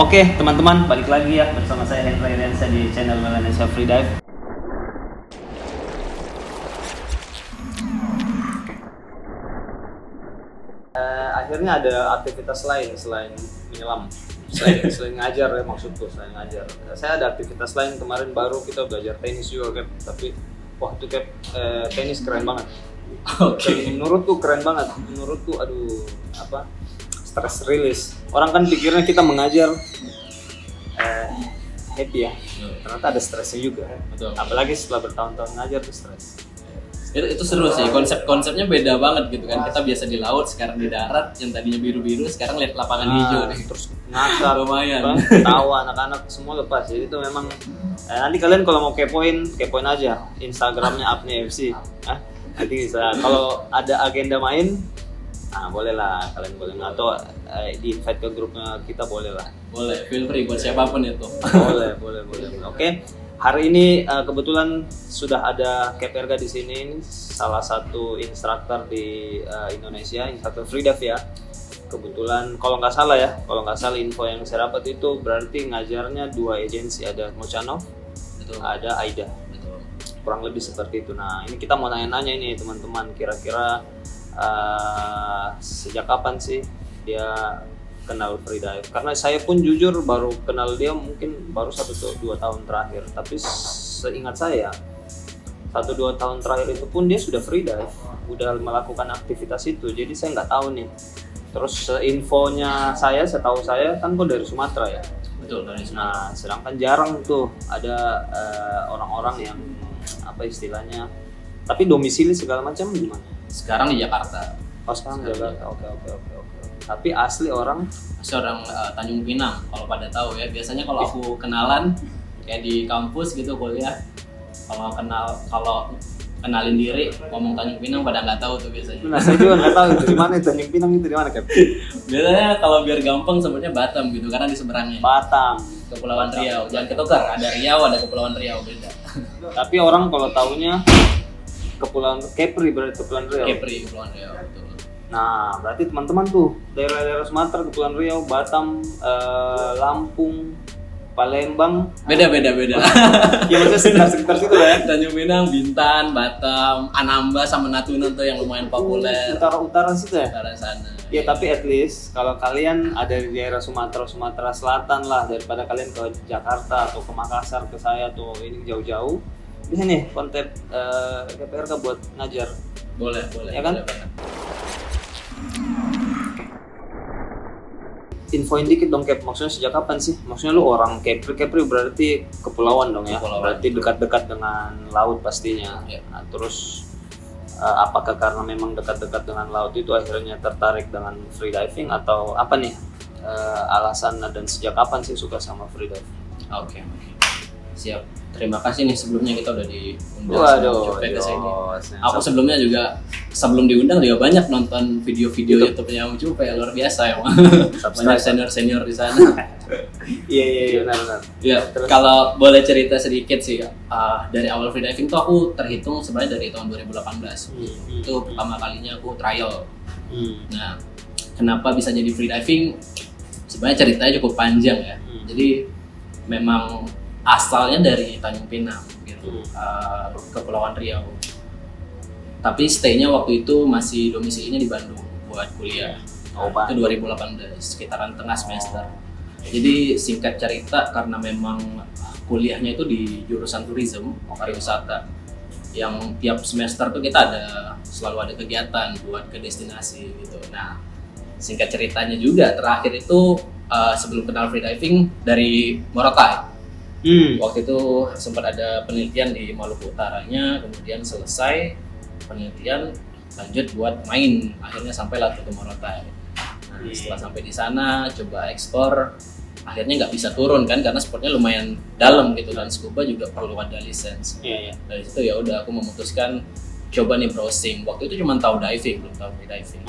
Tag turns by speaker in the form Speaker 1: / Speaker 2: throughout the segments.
Speaker 1: Oke, teman-teman, balik lagi ya bersama saya Hendra Iriansyah di channel Melanesia Freedive. Akhirnya ada aktivitas lain selain menyelam, selain ngajar ya, maksudku selain ngajar. Saya ada aktivitas lain, kemarin baru kita belajar tenis juga, Cap. Tapi wah itu Cap, tenis keren banget.
Speaker 2: Oke.
Speaker 1: Menurutku keren banget. Menurutku aduh apa? Stress release. Orang kan pikirnya kita mengajar happy ya. Ternyata ada stresnya juga.
Speaker 2: Betul.
Speaker 1: Apalagi setelah bertahun-tahun ngajar tuh stres.
Speaker 2: Itu seru sih, konsepnya beda banget gitu kan. Kita biasa di laut, sekarang di darat, yang tadinya biru-biru sekarang lihat lapangan hijau nih.
Speaker 1: Terus ngakak,
Speaker 2: Lumayan.
Speaker 1: tawa anak-anak semua lepas. Jadi itu memang nanti kalian kalau mau kepoin aja Instagramnya Apnea FC. Nanti bisa kalau ada agenda main, boleh lah, kalian boleh, atau di invite ke grupnya kita boleh lah.
Speaker 2: Boleh, feel free buat siapapun itu.
Speaker 1: boleh. Oke. Hari ini kebetulan sudah ada Cap Erga di sini, salah satu instruktur di Indonesia, instruktur freedive ya. Kebetulan kalau nggak salah info yang saya dapat itu berarti ngajarnya dua agensi, ada Mochanov,
Speaker 2: Betul.
Speaker 1: ada Aida.
Speaker 2: Betul.
Speaker 1: Kurang lebih seperti itu. Nah ini kita mau nanya-nanya ini teman-teman, kira-kira sejak kapan sih dia kenal freedive? Karena saya pun jujur baru kenal dia mungkin baru 1-2 tahun terakhir, tapi seingat saya 1-2 tahun terakhir itu pun dia sudah freedive, udah melakukan aktivitas itu. Jadi saya nggak tahu nih. Terus infonya setahu saya kan kok dari Sumatera ya.
Speaker 2: Betul, dari
Speaker 1: Nah sedangkan jarang tuh ada orang-orang yang apa istilahnya, tapi domisili segala macam gimana?
Speaker 2: Sekarang di Jakarta.
Speaker 1: Oh sekarang Jakarta. Oke. Tapi asli orang
Speaker 2: Tanjung Pinang, kalau pada tahu ya. Biasanya kalau aku kenalan kayak di kampus gitu kuliah, kalau kenalin diri ngomong Tanjung Pinang pada nggak tahu tuh biasanya.
Speaker 1: Nah saya juga nggak tahu itu di mana, Tanjung Pinang itu di mana, Cap?
Speaker 2: Biasanya kalau biar gampang sebutnya Batam gitu karena di seberangnya.
Speaker 1: Batam.
Speaker 2: Kepulauan Riau. Jangan ketukar, ada Riau, ada Kepulauan Riau, beda.
Speaker 1: Tapi orang kalau taunya Kepulauan Kepri, berarti Kepulauan Riau.
Speaker 2: Kepri, Kepulauan Riau, betul.
Speaker 1: Nah, berarti teman-teman tuh daerah-daerah Sumatera, Kepulauan Riau, Batam, Lampung, Palembang.
Speaker 2: Beda.
Speaker 1: Ya maksudnya sekitar situ ya.
Speaker 2: Tanjung Pinang, Bintan, Batam, Anambas sama Natuna tuh yang lumayan populer.
Speaker 1: Utara situ ya.
Speaker 2: Utara sana.
Speaker 1: Ya tapi at least kalau kalian ada di daerah Sumatera Selatan lah, daripada kalian ke Jakarta atau ke Makassar, ke saya tuh ini jauh-jauh, bisa nih kontak KPRK buat ngajar.
Speaker 2: Boleh.
Speaker 1: Ya kan?
Speaker 2: Boleh banget.
Speaker 1: Infoin dikit dong, Cap, maksudnya sejak kapan sih? Maksudnya lu orang Kepri berarti kepulauan dong ya?
Speaker 2: Kepulauan.
Speaker 1: Berarti dekat-dekat dengan laut pastinya.
Speaker 2: Ya.
Speaker 1: Nah, terus apakah karena memang dekat-dekat dengan laut itu akhirnya tertarik dengan freediving atau apa nih alasan dan sejak kapan sih suka sama freediving?
Speaker 2: Oke. Siap. Terima kasih nih sebelumnya kita udah diundang
Speaker 1: Waduh,
Speaker 2: ke sini.
Speaker 1: Jos.
Speaker 2: Aku sebelumnya juga sebelum diundang juga banyak nonton video-video YouTube-nya Ucupe, luar biasa emang. Banyak senior di sana.
Speaker 1: Iya benar.
Speaker 2: Ya, kalau boleh cerita sedikit sih, dari awal freediving tuh aku terhitung sebenarnya dari tahun 2018. Itu pertama kalinya aku trial. Nah, kenapa bisa jadi freediving? Sebenarnya ceritanya cukup panjang ya. Jadi memang asalnya dari Tanjung Pinang gitu, Kepulauan Riau. Tapi stay-nya waktu itu masih domisilinya di Bandung buat kuliah. Itu 2018, sekitaran tengah semester. Jadi singkat cerita, karena memang kuliahnya itu di jurusan tourism, pariwisata, yang tiap semester tuh kita selalu ada kegiatan buat ke destinasi gitu. Nah, singkat ceritanya juga terakhir itu sebelum kenal freediving dari Morotai. Waktu itu sempat ada penelitian di Maluku Utaranya, kemudian selesai penelitian lanjut buat main, akhirnya sampailah ke Morotai. Nah, setelah sampai di sana coba ekspor, akhirnya nggak bisa turun kan karena sportnya lumayan dalam gitu, dan scuba juga perlu ada lisensi. Dari situ ya udah aku memutuskan coba nih browsing. Waktu itu cuma tahu diving, belum tahu freediving.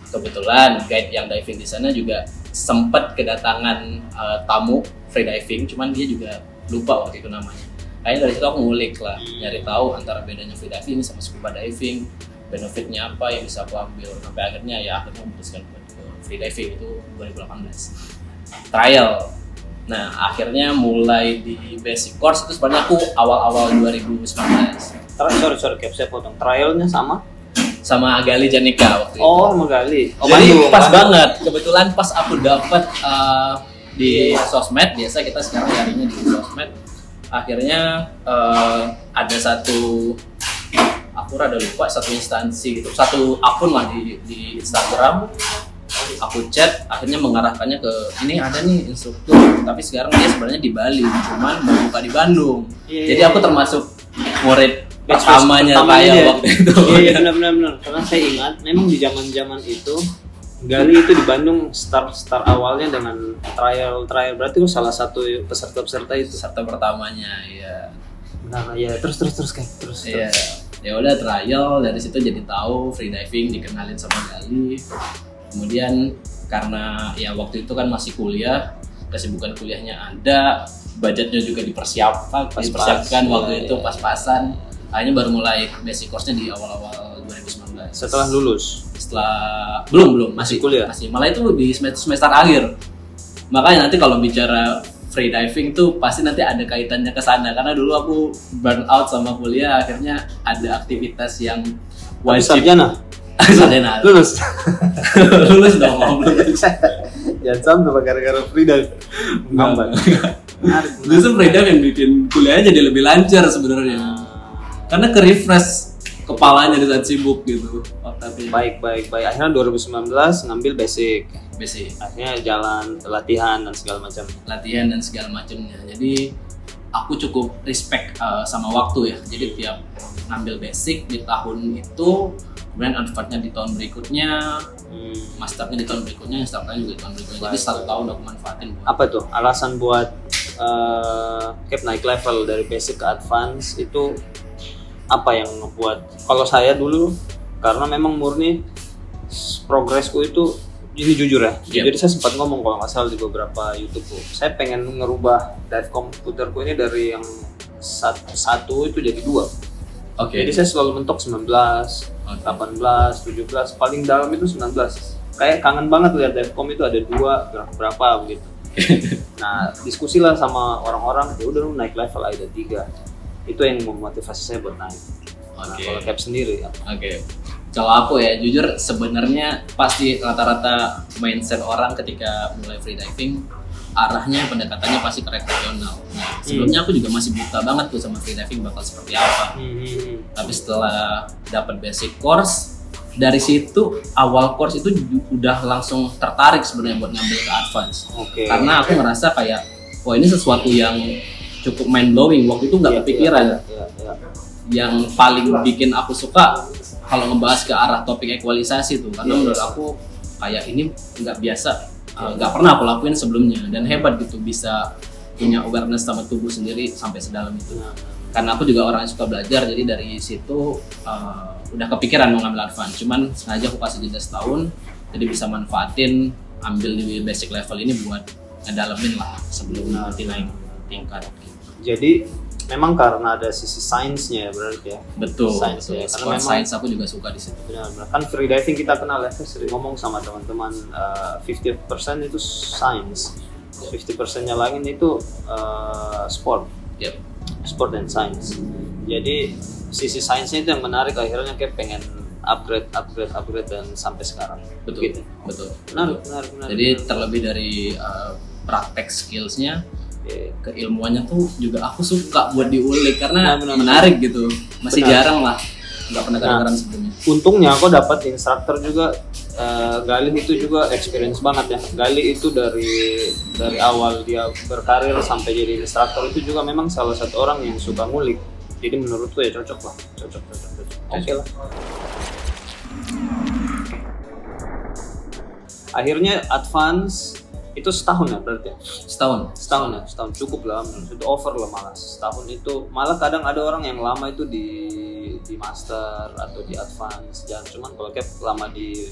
Speaker 2: Kebetulan guide yang diving di sana juga sempat kedatangan tamu freediving, cuman dia juga lupa waktu itu namanya. Akhirnya dari situ aku ngulik lah, nyari tahu antara bedanya freediving sama scuba diving, benefitnya apa yang bisa aku ambil, sampai akhirnya memutuskan buat freediving itu 2018. trial. Nah akhirnya mulai di basic course itu sebenarnya aku awal-awal 2019.
Speaker 1: Sorry Cap, saya potong. Trialnya sama
Speaker 2: Gali Janika waktu itu.
Speaker 1: Oh, sama Gali. Oh,
Speaker 2: jadi
Speaker 1: Bandung,
Speaker 2: pas
Speaker 1: Bandung.
Speaker 2: banget. Kebetulan pas aku dapat di sosmed, biasa kita sekarang nyarinya di sosmed. Akhirnya ada aku rada lupa, satu instansi gitu, satu akun lah di Instagram. Aku chat, akhirnya mengarahkannya ke ini ada nih instruktur, tapi sekarang dia sebenarnya di Bali, cuman mau buka di Bandung. Jadi aku termasuk murid pertamanya waktu itu.
Speaker 1: Iya benar. Karena saya ingat, memang di zaman itu Gali itu di Bandung start awalnya dengan trial, berarti itu salah satu peserta itu.
Speaker 2: Peserta pertamanya, ya.
Speaker 1: Nah, ya terus.
Speaker 2: Iya. Ya udah trial, dari situ jadi tahu freediving, dikenalin sama Gali. Kemudian karena ya waktu itu kan masih kuliah, kesibukan kuliahnya ada, budgetnya juga dipersiapkan waktu itu pas-pasan. Akhirnya baru mulai basic course-nya di awal-awal 2019.
Speaker 1: Setelah lulus?
Speaker 2: Belum masih
Speaker 1: kuliah.
Speaker 2: Malah itu di semester akhir. Makanya nanti kalau bicara freediving tuh pasti nanti ada kaitannya ke sana, karena dulu aku burn out sama kuliah, akhirnya ada aktivitas yang wajib.
Speaker 1: Sarjana. Lulus
Speaker 2: dong.
Speaker 1: Jangan sampai gara-gara freedive ngambat.
Speaker 2: Justru freedive yang bikin kuliahnya jadi lebih lancar sebenarnya. Karena ke-refresh kepalanya di saat sibuk gitu.
Speaker 1: Baik. Akhirnya 2019 ngambil basic. Akhirnya jalan latihan dan segala macamnya. Jadi aku cukup respect sama waktu ya. Jadi tiap ngambil basic di tahun itu, kemudian advance-nya di tahun berikutnya, masternya di tahun berikutnya, instructornya juga di tahun berikutnya. Jadi 1 tahun aku manfaatin. Apa tuh alasan buat Cap naik level dari basic ke advance itu? Apa yang ngebuat? Kalau saya dulu karena memang murni progresku itu, ini jujur ya. Jadi saya sempat ngomong kalau nggak salah di beberapa YouTubeku, saya pengen ngerubah dive komputerku ini dari yang satu itu jadi 2. Jadi saya selalu mentok 19, 18, 17, paling dalam itu 19. Kayak kangen banget lihat divecom itu ada 2 berapa begitu. Nah, diskusi lah sama orang-orang, ya udah lu naik level ada 3. Itu yang memotivasi saya buat naik. Nah, kalau Cap sendiri ya.
Speaker 2: Kalau aku ya jujur sebenarnya pasti rata-rata mindset orang ketika mulai freediving arahnya pendekatannya pasti ke rekreasional. Nah, sebelumnya aku juga masih buta banget tuh sama freediving bakal seperti apa. Tapi setelah dapat basic course, dari situ awal course itu udah langsung tertarik sebenarnya buat ngambil ke advance. Karena aku ngerasa kayak, wah ini sesuatu yang cukup mind blowing. Waktu itu nggak kepikiran. Yang paling bikin aku suka kalau ngebahas ke arah topik ekualisasi tuh, karena menurut aku kayak ini nggak biasa, nggak pernah aku lakuin sebelumnya, dan hebat gitu bisa punya awareness sama tubuh sendiri sampai sedalam itu. Karena aku juga orang yang suka belajar, jadi dari situ udah kepikiran mau ngambil advance, cuman sengaja aku kasih jeda setahun, jadi bisa manfaatin ambil di basic level ini buat ngedalemin lah sebelum nanti naik tingkat.
Speaker 1: Jadi memang karena ada sisi sainsnya ya berarti ya.
Speaker 2: Betul.
Speaker 1: Ya.
Speaker 2: Karena memang sains aku juga suka di situ.
Speaker 1: Benar. Kan freediving kita kenal ya, saya sering ngomong sama teman-teman 50% itu sains, 50%-nya lagi itu sport. Sport dan sains. Jadi sisi sainsnya itu yang menarik, akhirnya kayak pengen upgrade dan sampai sekarang.
Speaker 2: Betul.
Speaker 1: Benar.
Speaker 2: Jadi terlebih dari praktek skillsnya, keilmuannya tuh juga aku suka buat diulik karena menarik gitu. Masih jarang lah, nggak pernah kedengaran sebelumnya.
Speaker 1: Untungnya aku dapat instruktur juga. Gali itu juga experience banget ya. Gali itu dari awal dia berkarir sampai jadi instruktur itu juga memang salah satu orang yang suka ngulik. Jadi menurutku ya cocok lah. Oke lah. Akhirnya advance itu setahun ya berarti? Setahun cukup lah, itu over lah malah setahun itu. Malah kadang ada orang yang lama itu di master atau di advance, jangan cuman kalau Cap lama di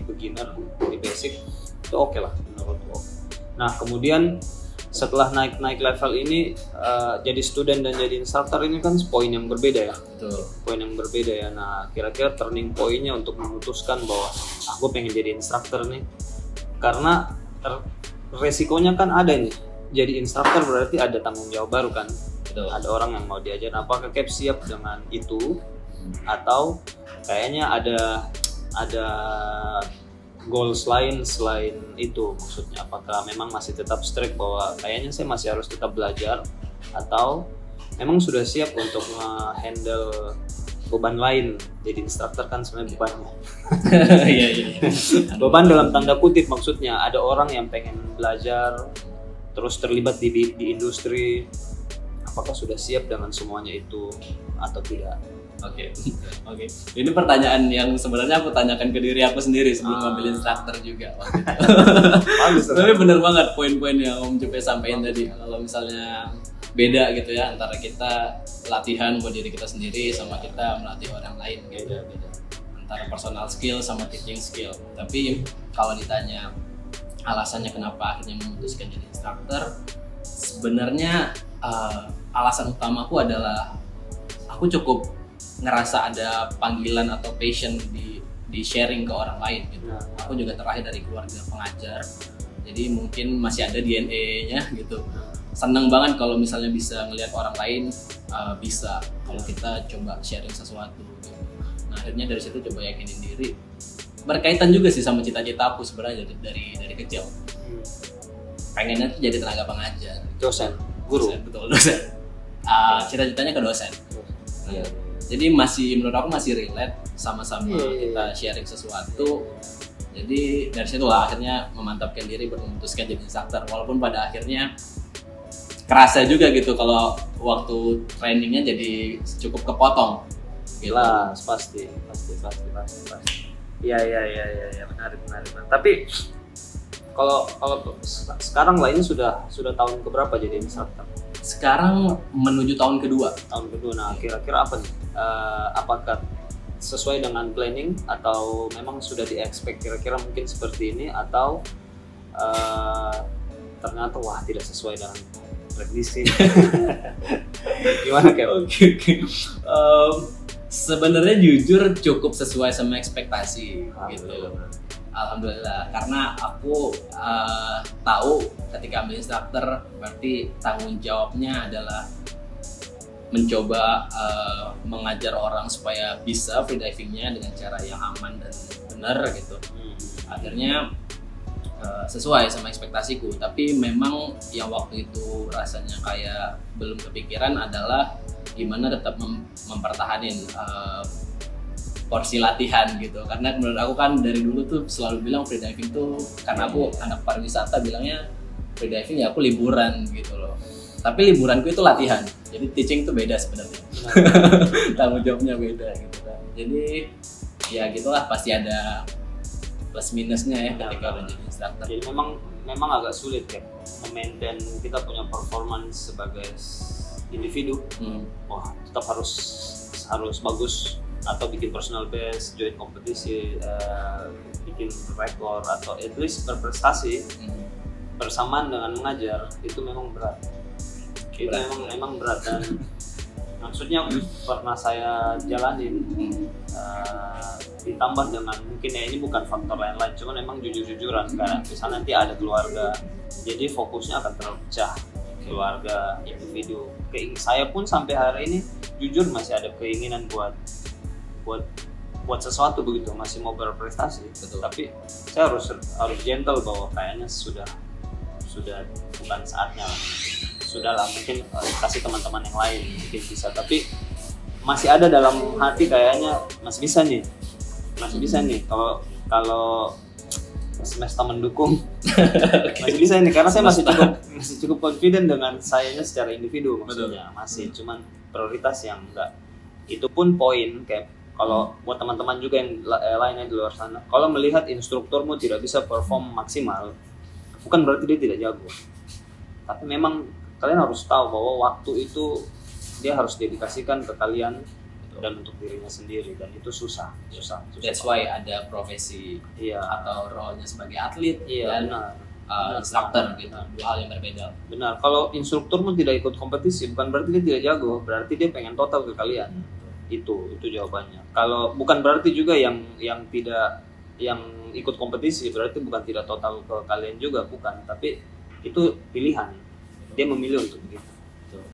Speaker 1: beginner, di basic itu oke lah menurutku. Nah kemudian setelah naik level ini jadi student dan jadi instructor ini kan poin yang berbeda ya. Poin yang berbeda ya. Nah kira-kira turning pointnya untuk memutuskan bahwa aku pengen jadi instructor nih, karena resikonya kan ada nih. Jadi instruktur berarti ada tanggung jawab baru kan.
Speaker 2: Betul.
Speaker 1: Ada orang yang mau diajar. Apakah Cap siap dengan itu atau kayaknya ada goals lain selain itu? Maksudnya apakah memang masih tetap strict bahwa kayaknya saya masih harus tetap belajar, atau memang sudah siap untuk handle beban lain? Jadi instruktur kan sebenarnya bebannya.
Speaker 2: Iya.
Speaker 1: Beban dalam tanda kutip, maksudnya ada orang yang pengen belajar terus terlibat di industri, apakah sudah siap dengan semuanya itu atau tidak?
Speaker 2: Oke. Ini pertanyaan yang sebenarnya aku tanyakan ke diri aku sendiri sebelum ngambil instruktur juga.
Speaker 1: Bagus.
Speaker 2: Tapi bener banget poin-poin yang Om Jupe sampaikan tadi. Kalau misalnya beda gitu ya antara kita latihan buat diri kita sendiri sama kita melatih orang lain gitu. Beda. Antara personal skill sama teaching skill. Tapi kalau ditanya alasannya kenapa akhirnya memutuskan jadi instruktur, sebenarnya alasan utamaku adalah aku cukup ngerasa ada panggilan atau passion di sharing ke orang lain gitu. Aku juga terlahir dari keluarga pengajar, jadi mungkin masih ada DNA-nya gitu. Seneng banget kalau misalnya bisa ngelihat orang lain bisa kalau kita coba sharing sesuatu gitu. Nah akhirnya dari situ coba yakinin diri. Berkaitan juga sih sama cita-cita aku sebenarnya dari kecil. Pengennya tuh jadi tenaga pengajar,
Speaker 1: Dosen, guru.
Speaker 2: Dosen. Cita-citanya ke dosen.
Speaker 1: Iya.
Speaker 2: Jadi menurut aku masih relate, sama-sama kita sharing sesuatu. Jadi dari situlah akhirnya memantapkan diri memutuskan jadi instruktur. Walaupun pada akhirnya kerasa juga gitu kalau waktu trainingnya jadi cukup kepotong. Gitu.
Speaker 1: Jelas, pasti. Iya, benar. Tapi kalau sekarang lah ini sudah tahun keberapa jadi instruktur?
Speaker 2: Sekarang menuju tahun kedua.
Speaker 1: Nah, kira-kira apa nih? Apakah sesuai dengan planning atau memang sudah di-expect kira-kira mungkin seperti ini, atau ternyata wah tidak sesuai dengan prediksi? Gimana kayak?
Speaker 2: Oke. Sebenarnya jujur cukup sesuai sama ekspektasi gitu. Alhamdulillah, karena aku tahu ketika ambil instruktur berarti tanggung jawabnya adalah mencoba mengajar orang supaya bisa freedivingnya dengan cara yang aman dan benar gitu. Akhirnya sesuai sama ekspektasiku, tapi memang yang waktu itu rasanya kayak belum kepikiran adalah gimana tetap mempertahanin porsi latihan gitu. Karena menurut aku kan dari dulu tuh selalu bilang freediving tuh, karena aku anak pariwisata, bilangnya freediving ya aku liburan gitu loh. Tapi liburanku itu latihan, jadi teaching tuh beda sebenarnya. Tanggung jawabnya beda gitu kan. Jadi ya gitulah, pasti ada plus minusnya ya ketika udah jadi instruktur.
Speaker 1: Jadi memang agak sulit ya memaintain kita punya performance sebagai individu. Wah, tetap harus bagus, atau bikin personal best, join kompetisi, bikin rekor, atau at least berprestasi bersamaan dengan mengajar. Itu memang berat. Itu memang berat, dan maksudnya pernah saya jalanin, ditambah dengan mungkin ya ini bukan faktor lain-lain, cuman memang jujur-jujuran kan, misalnya nanti ada keluarga, jadi fokusnya akan terpecah, keluarga, individu. Saya pun sampai hari ini jujur masih ada keinginan buat sesuatu begitu, masih mau berprestasi.
Speaker 2: Betul.
Speaker 1: Tapi saya harus gentle bahwa kayaknya sudah bukan saatnya lah. Sudahlah, mungkin kasih teman-teman yang lain mungkin bisa, tapi masih ada dalam hati kayaknya masih bisa nih kalau semesta mendukung. Masih bisa ini, karena saya masih cukup confident dengan sayanya secara individu, maksudnya. Masih cuman prioritas yang enggak, itu pun poin kayak kalau buat teman-teman juga yang lainnya di luar sana, kalau melihat instrukturmu tidak bisa perform maksimal, bukan berarti dia tidak jago, tapi memang kalian harus tahu bahwa waktu itu dia harus dedikasikan ke kalian dan untuk dirinya sendiri, dan itu susah.
Speaker 2: That's why ada profesi atau role-nya sebagai atlet dan instruktur gitu, dua hal yang berbeda.
Speaker 1: Benar, kalau instrukturmu tidak ikut kompetisi bukan berarti dia tidak jago, berarti dia pengen total ke kalian. Itu jawabannya. Kalau bukan berarti juga yang tidak yang ikut kompetisi, berarti bukan tidak total ke kalian juga, bukan, tapi itu pilihan, dia memilih untuk begitu.